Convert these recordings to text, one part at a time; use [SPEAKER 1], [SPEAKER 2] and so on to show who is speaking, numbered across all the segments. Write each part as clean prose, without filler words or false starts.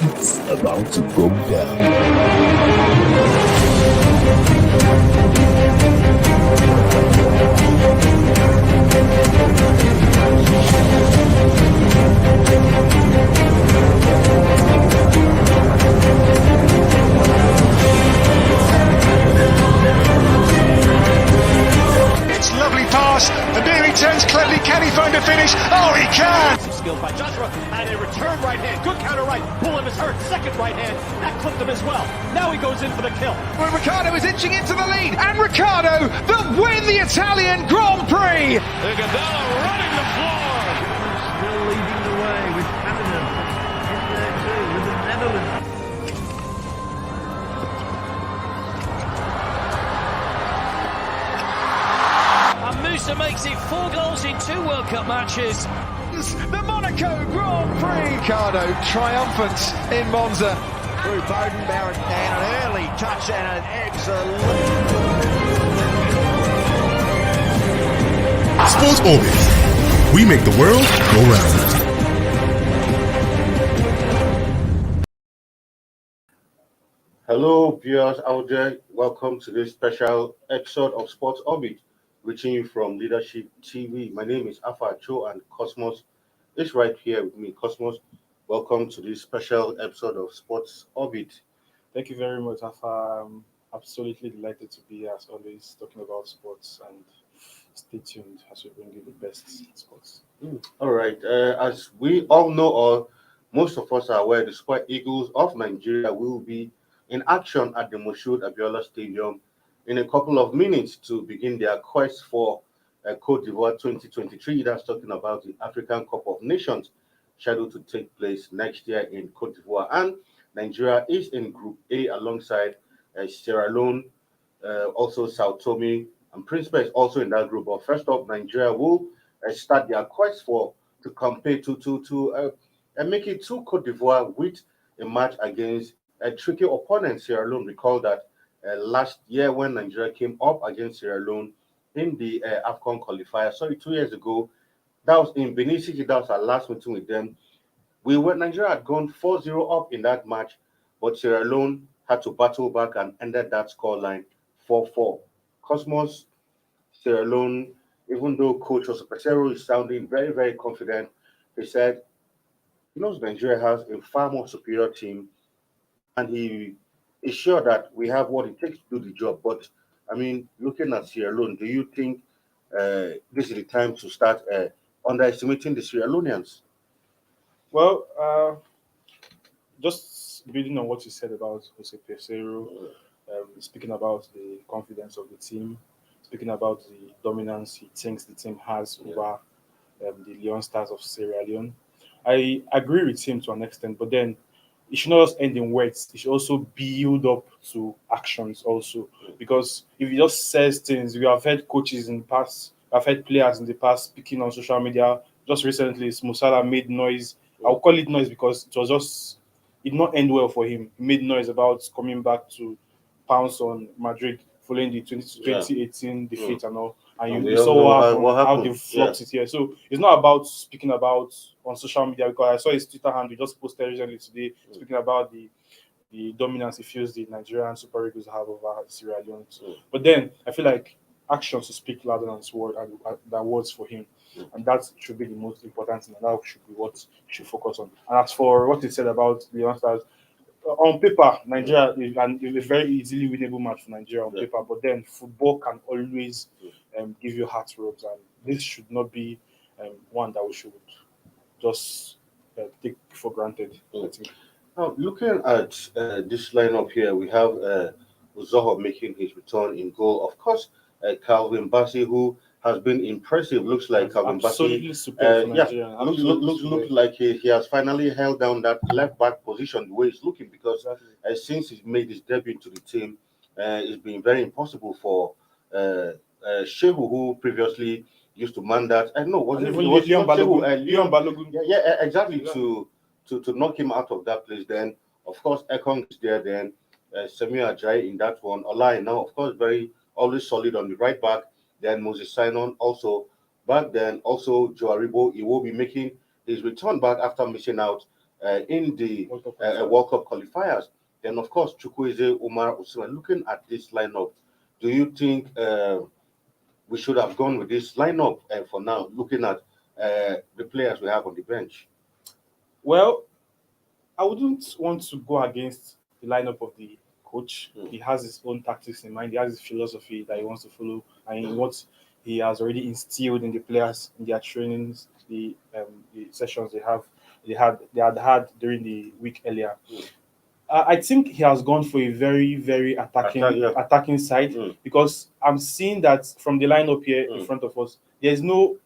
[SPEAKER 1] It's about to go down.
[SPEAKER 2] It's lovely pass, and here he turns cleverly. Can he find a finish? Oh, he can!
[SPEAKER 3] Skilled by Joshua, and a return right hand. Good counter right. Bullen is hurt. Second right hand. That clipped him as well. Now he goes in for the kill.
[SPEAKER 2] Well, Ricciardo is inching into the lead, and Ricciardo that win the Italian Grand Prix!
[SPEAKER 3] Iguodala running the floor.
[SPEAKER 4] Still leading the way with Canada in there too, with the Netherlands.
[SPEAKER 3] And Musa makes it 4 goals in 2 World Cup matches.
[SPEAKER 2] The Monaco Grand Prix! Ricciardo triumphant in Monza.
[SPEAKER 5] Through Bowden, Barrett, and an early touch and an excellent...
[SPEAKER 1] Sports Orbit. We make the world go round.
[SPEAKER 6] Hello, viewers out there. Welcome to this special episode of Sports Orbit, reaching you from Leadership TV. My name is Afa Cho, and Cosmos is right here with me. Cosmos, welcome to this special episode of Sports Orbit.
[SPEAKER 7] Thank you very much, Afa. I'm absolutely delighted to be here, as always, talking about sports, and stay tuned as we bring you the best sports.
[SPEAKER 6] All right. As we all know, or most of us are aware, the Super Eagles of Nigeria will be in action at the MKO Abiola Stadium in a couple of minutes to begin their quest for Côte d'Ivoire 2023. That's talking about the African Cup of Nations, scheduled to take place next year in Côte d'Ivoire. And Nigeria is in Group A alongside Sierra Leone, also Sao Tome and Principe is also in that group. But first up, Nigeria will start their quest to compete to make it to Côte d'Ivoire with a match against a tricky opponent, Sierra Leone. Recall that last year when Nigeria came up against Sierra Leone in the AFCON qualifier, 2 years ago, that was in Benin City. That was our last meeting with them. Nigeria had gone 4-0 up in that match, but Sierra Leone had to battle back and ended that scoreline 4-4. Cosmos, Sierra Leone, even though Coach Osopesero is sounding very, very confident, he said he knows Nigeria has a far more superior team, and he is sure that we have what it takes to do the job. But, I mean, looking at Sierra Leone, do you think this is the time to start underestimating the Sierra Leoneans?
[SPEAKER 7] Well, just building on what you said about Jose Pesero, speaking about the confidence of the team, speaking about the dominance he thinks the team has over the Leone Stars of Sierra Leone. I agree with him to an extent, but then it should not just end in words. It should also build up to actions also. Because if he just says things, we have heard coaches in the past, I've heard players in the past speaking on social media. Just recently, Musala made noise. I'll call it noise because it did not end well for him. He made noise about coming back to pounce on Madrid following the 2018 defeat and all. And you saw how they flopped it here. So it's not about speaking about on social media, because I saw his Twitter handle, he just posted recently today speaking about the dominance he feels the Nigerian Super Eagles have over Sierra Leone. But then I feel like actions to speak louder than words for him. And that should be the most important thing, and that should be what he should focus on. And as for what he said about the Leone Stars, on paper, Nigeria is a very easily winnable match for Nigeria on paper, but then football can always give you heartthrobs, and this should not be one that we should just take for granted. I think.
[SPEAKER 6] Now, looking at this lineup here, we have Uzoho making his return in goal. Of course, Calvin Bassey, who has been impressive. Looks like Calvin Bassey. Looks like he has finally held down that left back position the way it's looking, because since he's made his debut into the team, it's been very impossible for Shehu, who previously used to man that. I know, Leon Balogun. Yeah, exactly. To knock him out of that place. Then, of course, AFCONQ is there. Then Samuel Ajayi in that one. Olai now, of course, always solid on the right back. Then Moses Simon also back. Then also Joe Aribo. He will be making his return back after missing out in the
[SPEAKER 7] World Cup qualifiers.
[SPEAKER 6] World Cup qualifiers. Then, of course, Chukwueze, Umar, Osimhen. Looking at this lineup, do you think we should have gone with this lineup for now, looking at the players we have on the bench?
[SPEAKER 7] Well, I wouldn't want to go against the lineup of the coach. He has his own tactics in mind. He has his philosophy that he wants to follow, and what he has already instilled in the players in their trainings, the sessions they had during the week earlier. I think he has gone for a very, very attacking side because I'm seeing that from the lineup here in front of us, there's no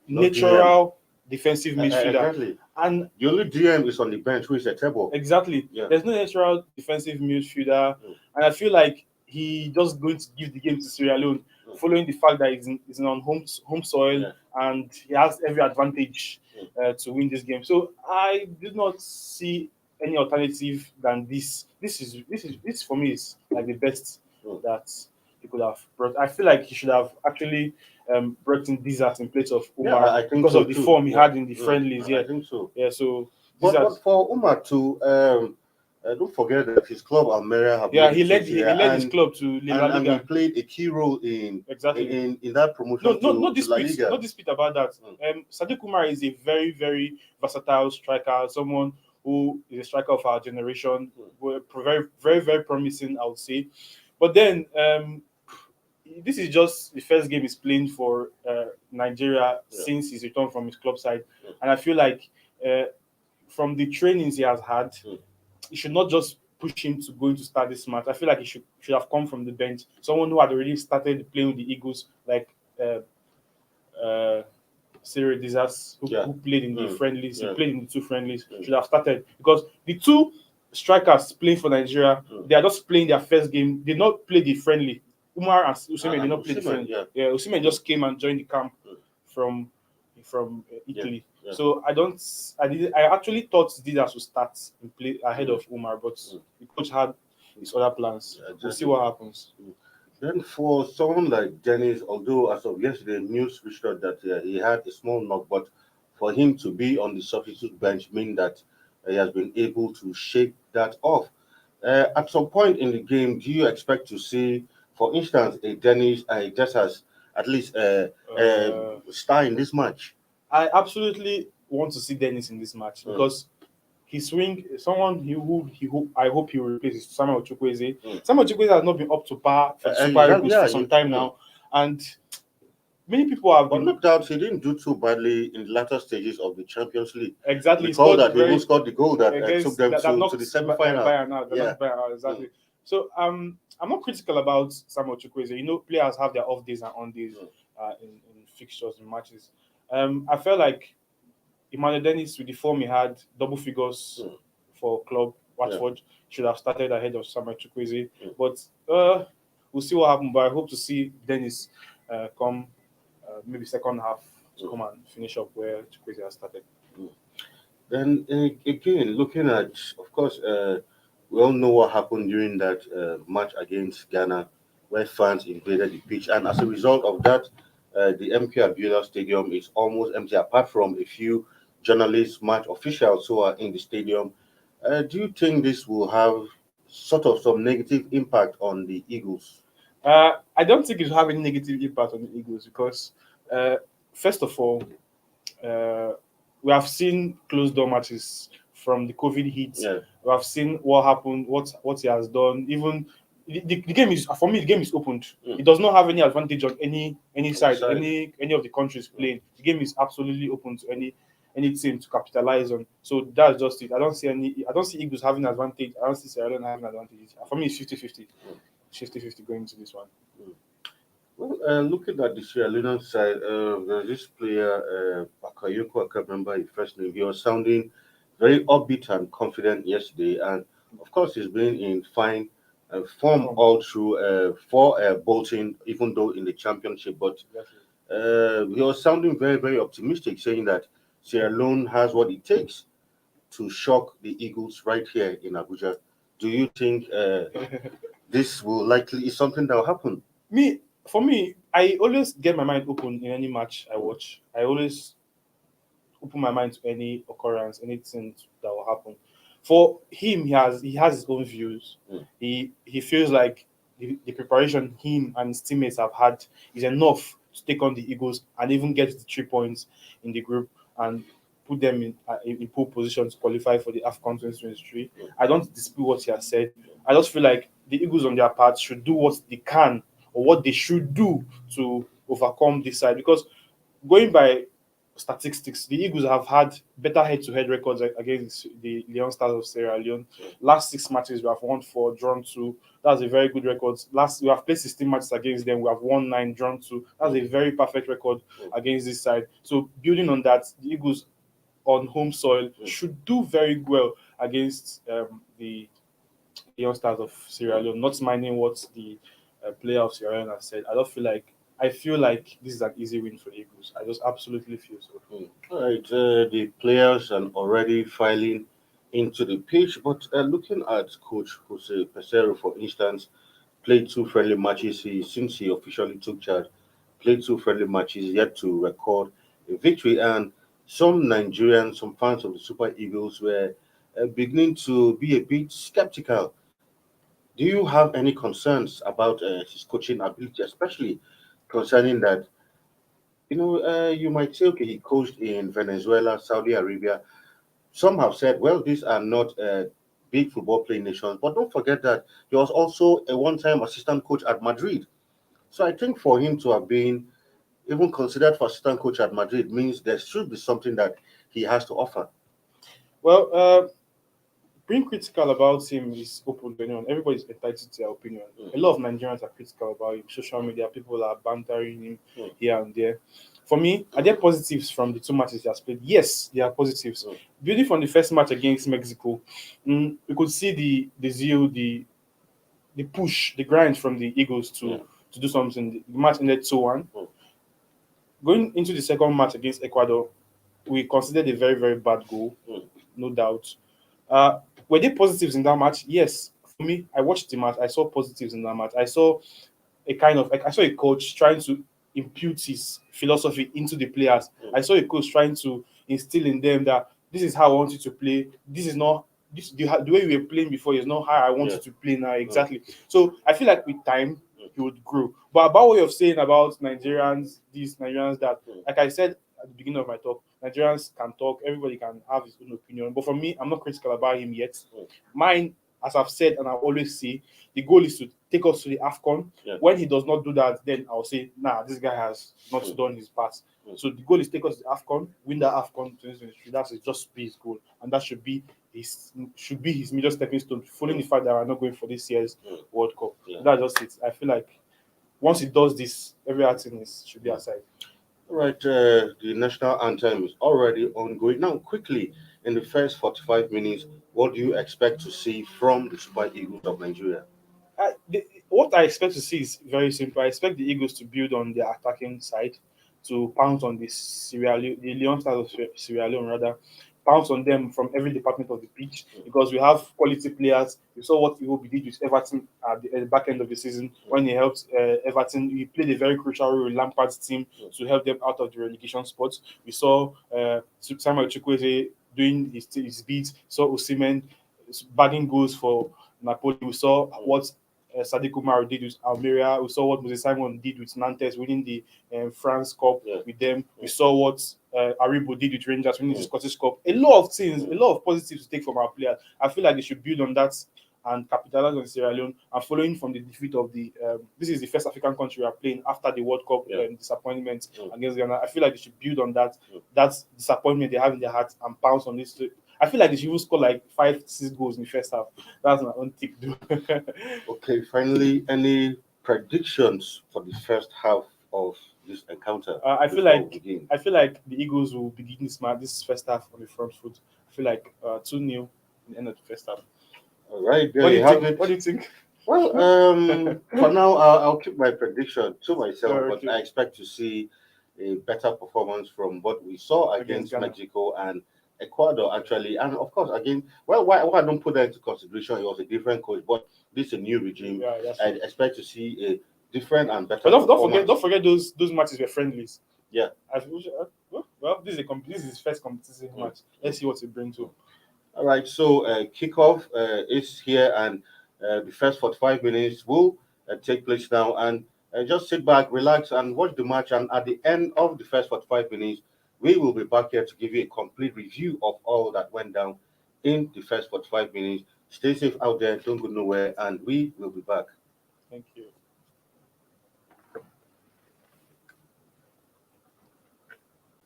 [SPEAKER 7] natural defensive midfielder.
[SPEAKER 6] Exactly.
[SPEAKER 7] And
[SPEAKER 6] the only DM is on the bench, who is a table.
[SPEAKER 7] Exactly.
[SPEAKER 6] Yeah.
[SPEAKER 7] There's no natural defensive midfielder. And I feel like he just going to give the game to Sierra Leone, following the fact that he's on home soil and he has every advantage to win this game. So I did not see any alternative than this. This for me is like the best that he could have brought. I feel like he should have actually brought in Dissect in place of Umar
[SPEAKER 6] I think
[SPEAKER 7] because
[SPEAKER 6] so
[SPEAKER 7] of the
[SPEAKER 6] too.
[SPEAKER 7] form he had in the friendlies.
[SPEAKER 6] I think so.
[SPEAKER 7] Yeah, so
[SPEAKER 6] But for Umar too, don't forget that his club Almeria have
[SPEAKER 7] he led his club to La Liga.
[SPEAKER 6] And he played a key role in that promotion.
[SPEAKER 7] No
[SPEAKER 6] to La Liga.
[SPEAKER 7] No dispute about that. Sadiq Umar is a very, very versatile striker, someone who is a striker of our generation, very, very, very promising, I would say. But then this is just the first game he's playing for Nigeria since his return from his club side, and I feel like from the trainings he has had, he should not just push him to going to start this match. I feel like he should have come from the bench, someone who had already started playing with the Eagles, like Cyril Dissect, who played in the friendlies. He played in the two friendlies. Should have started because the two strikers playing for Nigeria, they are just playing their first game. They did not play the friendly. Umar and Osimhen did not play the friendly. Osimhen just came and joined the camp from Italy. So I actually thought Dissect would start and play ahead of Umar, but the coach had his other plans. We'll see what happens.
[SPEAKER 6] Then for someone like Dennis, although as of yesterday, news reached out that he had a small knock, but for him to be on the substitute bench means that he has been able to shake that off. At some point in the game, do you expect to see, for instance, a Dennis just as at least a star in this match?
[SPEAKER 7] I absolutely want to see Dennis in this match because his swing, someone who I hope he will replace is Samuel Chukwueze. Samuel Chukwueze has not been up to par for Super Eagles for some time now, and many people have been.
[SPEAKER 6] But no doubt he didn't do too badly in the latter stages of the Champions League.
[SPEAKER 7] Exactly,
[SPEAKER 6] Recall that he even scored the goal that took them to the semi-final.
[SPEAKER 7] Exactly. So I'm not critical about Samuel Chukwueze. You know, players have their off days and on days in fixtures and matches. I felt like Emmanuel Dennis, with the form he had, double figures for club Watford, should have started ahead of Samuel Chukwueze. But we'll see what happens. But I hope to see Dennis come maybe second half to come and finish up where Chukwueze has started.
[SPEAKER 6] Then again, looking at, of course, we all know what happened during that match against Ghana, where fans invaded the pitch, and as a result of that, the MKO Abiola Stadium is almost empty, apart from a few journalists, match officials who are in the stadium. Do you think this will have sort of some negative impact on the Eagles?
[SPEAKER 7] I don't think it will have any negative impact on the Eagles because, first of all, we have seen closed door matches from the COVID heat. We have seen what happened, what he has done. Even the game is, for me, the game is opened. It does not have any advantage on any side, any of the countries playing. The game is absolutely open to any team to capitalize on. So that's just it. I don't see Eagles having an advantage. I don't see Sierra Leone having an advantage. For me, it's 50-50. 50-50 going into this one.
[SPEAKER 6] Well, looking at the Sierra Leone side, there's this player, Bakayoko, I can't remember his first name. He was sounding very upbeat and confident yesterday, and of course, he's been in fine form all through for Bolton, even though in the championship. But he was sounding very, very optimistic, saying that Sierra Leone has what it takes to shock the Eagles right here in Abuja. Do you think this will likely is something that will happen?
[SPEAKER 7] For me, I always get my mind open in any match I watch. I always open my mind to any occurrence, anything that will happen. For him, he has his own views. He feels like the preparation him and his teammates have had is enough to take on the Eagles and even get the 3 points in the group and put them in pole position to qualify for the AFCON 2023. I don't dispute what he has said. I just feel like the Eagles on their part should do what they can or what they should do to overcome this side, because going by statistics, the Eagles have had better head-to-head records against the Leone Stars of Sierra Leone. Last 6 matches, we have won 4, drawn 2. That's a very good record. We have played 16 matches against them. We have won 9, drawn 2. That's a very perfect record against this side. So building on that, the Eagles on home soil should do very well against the Leone Stars of Sierra Leone. Not minding what the player of Sierra Leone has said, I feel like this is an easy win for the Eagles. I just absolutely feel so.
[SPEAKER 6] All right, the players are already filing into the pitch, but looking at Coach Jose Pesero, for instance, played 2 friendly matches since he officially took charge. Played 2 friendly matches, yet to record a victory, and some Nigerians, some fans of the Super Eagles were beginning to be a bit skeptical. Do you have any concerns about his coaching ability, especially concerning that, you might say, okay, he coached in Venezuela, Saudi Arabia. Some have said, well, these are not big football playing nations, but don't forget that he was also a one-time assistant coach at Madrid. So I think for him to have been even considered for assistant coach at Madrid means there should be something that he has to offer.
[SPEAKER 7] Well, being critical about him is open to anyone. Everybody's entitled to their opinion. A lot of Nigerians are critical about him. Social media, people are bantering him here and there. For me, are there positives from the 2 matches he has played? Yes, there are positives. Building from the first match against Mexico, we could see the zeal, the push, the grind from the Eagles to do something. The match ended 2-1. Going into the second match against Ecuador, we considered a very, very bad goal, no doubt. Were there positives in that match? Yes. For me, I watched the match. I saw positives in that match. I saw a coach trying to impute his philosophy into the players. I saw a coach trying to instill in them that this is how I want you to play. This is not the way we were playing before is not how I want you to play now. Exactly. So I feel like with time he would grow. But about what you're saying about Nigerians that, like I said at the beginning of my talk, Nigerians can talk, everybody can have his own opinion. But for me, I'm not critical about him yet. Mine, as I've said and I always say, the goal is to take us to the AFCON. When he does not do that, then I'll say, nah, this guy has not done his part. So the goal is take us to the AFCON, win the AFCON 2023. That should just be his goal. And that should be his major stepping stone, following the fact that we're not going for this year's World Cup. That's just it. I feel like once he does this, every other thing should be aside.
[SPEAKER 6] All right, the national anthem is already ongoing. Now, quickly, in the first 45 minutes, what do you expect to see from the Super Eagles of Nigeria?
[SPEAKER 7] What I expect to see is very simple. I expect the Eagles to build on their attacking side, to pounce on the Leone Stars of Sierra Leone, rather, pounce on them from every department of the pitch, because we have quality players. You saw what Iwobi did with Everton at the back end of the season when he helped Everton. He played a very crucial role in Lampard's team to help them out of the relegation spot. We saw Samuel Chukwueze doing his beats. Saw Osimhen bagging goals for Napoli. We saw what Sadiq Umar did with Almeria. We saw what Moses Simon did with Nantes, winning the France Cup with them. We saw what Aribo did with Rangers, winning the Scottish Cup. A lot of things, a lot of positives to take from our players. I feel like they should build on that and capitalize on Sierra Leone. And following from the defeat of this is the first African country we are playing after the World Cup disappointment against Ghana. I feel like they should build on that disappointment they have in their hearts and pounce on this. I feel like they should even score like 5-6 goals in the first half. That's my own tip.
[SPEAKER 6] Okay, finally, any predictions for the first half of this encounter?
[SPEAKER 7] I feel like the Eagles will begin this first half on the front foot. I feel like 2-0 in the end of the first half.
[SPEAKER 6] All right, there
[SPEAKER 7] What do
[SPEAKER 6] you
[SPEAKER 7] you
[SPEAKER 6] have
[SPEAKER 7] think?
[SPEAKER 6] it.
[SPEAKER 7] What do you think?
[SPEAKER 6] Well, for now, I'll keep my prediction to myself,
[SPEAKER 7] Okay.
[SPEAKER 6] but I expect to see a better performance from what we saw against
[SPEAKER 7] Ghana.
[SPEAKER 6] Mexico and Ecuador, actually. And of course, again, well, why I don't put that into consideration? It was a different coach, but this is a new regime.
[SPEAKER 7] Yeah, that's
[SPEAKER 6] I
[SPEAKER 7] true.
[SPEAKER 6] expect to see a different and better
[SPEAKER 7] But don't
[SPEAKER 6] performance.
[SPEAKER 7] forget those matches were friendlies.
[SPEAKER 6] Yeah.
[SPEAKER 7] Well, this is his first competitive match. Let's see what he brings to.
[SPEAKER 6] All right, so kickoff is here, and the first 45 minutes will take place now. And just sit back, relax, and watch the match. And at the end of the first 45 minutes, we will be back here to give you a complete review of all that went down in the first 45 minutes. Stay safe out there, don't go nowhere, and we will be back.
[SPEAKER 7] Thank you.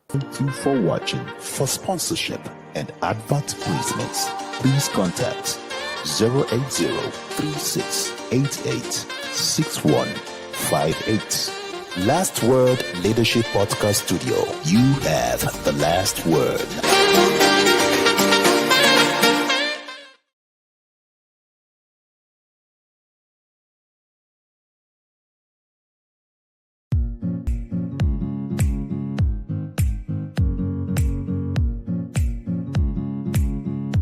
[SPEAKER 8] Thank you for watching. For sponsorship and advert placements, please contact 080-3688-6158. Last Word Leadership Podcast Studio. You have the last word.